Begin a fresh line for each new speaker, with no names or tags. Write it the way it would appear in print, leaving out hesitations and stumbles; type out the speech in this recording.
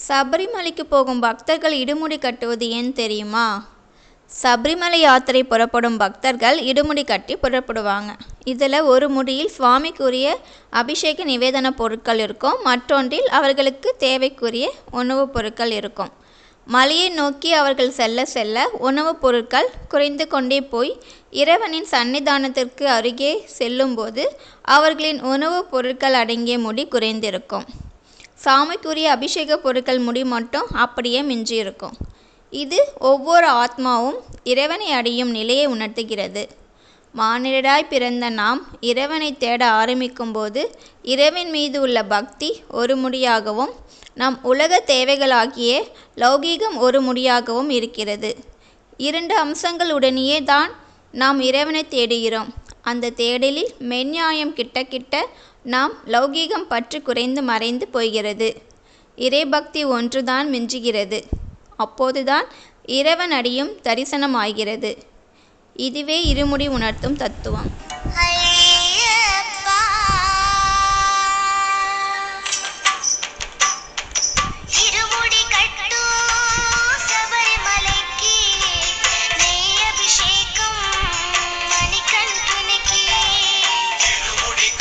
சபரிமலைக்கு போகும் பக்தர்கள் இடுமுடி கட்டுவது ஏன் தெரியுமா? சபரிமலை யாத்திரை புறப்படும் பக்தர்கள் இடுமுடி கட்டி புறப்படுவாங்க. இதில் ஒரு முடியில் சுவாமிக்குரிய அபிஷேக நிவேதன பொருட்கள் இருக்கும், மற்றொன்றில் அவர்களுக்கு தேவைக்குரிய உணவுப் பொருட்கள் இருக்கும். மலையை நோக்கி அவர்கள் செல்ல செல்ல உணவுப் பொருட்கள் குறைந்து கொண்டே போய் இறைவனின் சன்னிதானத்திற்கு அருகே செல்லும்போது அவர்களின் உணவுப் பொருட்கள் அடங்கிய முடி குறைந்திருக்கும். சாமிக்குரிய அபிஷேக பொருட்கள் முடி மட்டும் அப்படியே மிஞ்சி இருக்கும். இது ஒவ்வொரு ஆத்மாவும் இறைவனை அடையும் நிலையை உணர்த்துகிறது. மானிடராய் பிறந்த நாம் இறைவனை தேட ஆரம்பிக்கும் போது இறைவன் மீது உள்ள பக்தி ஒரு முடியாகவும் நம் உலக தேவைகளாகிய லௌகீகம் ஒரு முடியாகவும் இருக்கிறது. இரண்டு அம்சங்களுடனேயே தான் நாம் இறைவனை தேடுகிறோம். அந்த தேடலில் மெஞ்ஞாயம் கிட்ட கிட்ட நாம் லௌகீகம் பற்று குறைந்து மறைந்து போகிறது. இறைபக்தி ஒன்றுதான் மிஞ்சுகிறது. அப்போதுதான் இறைவன் அடியும் தரிசனம் ஆகிறது. இதுவே இருமுடி உணர்த்தும் தத்துவம்.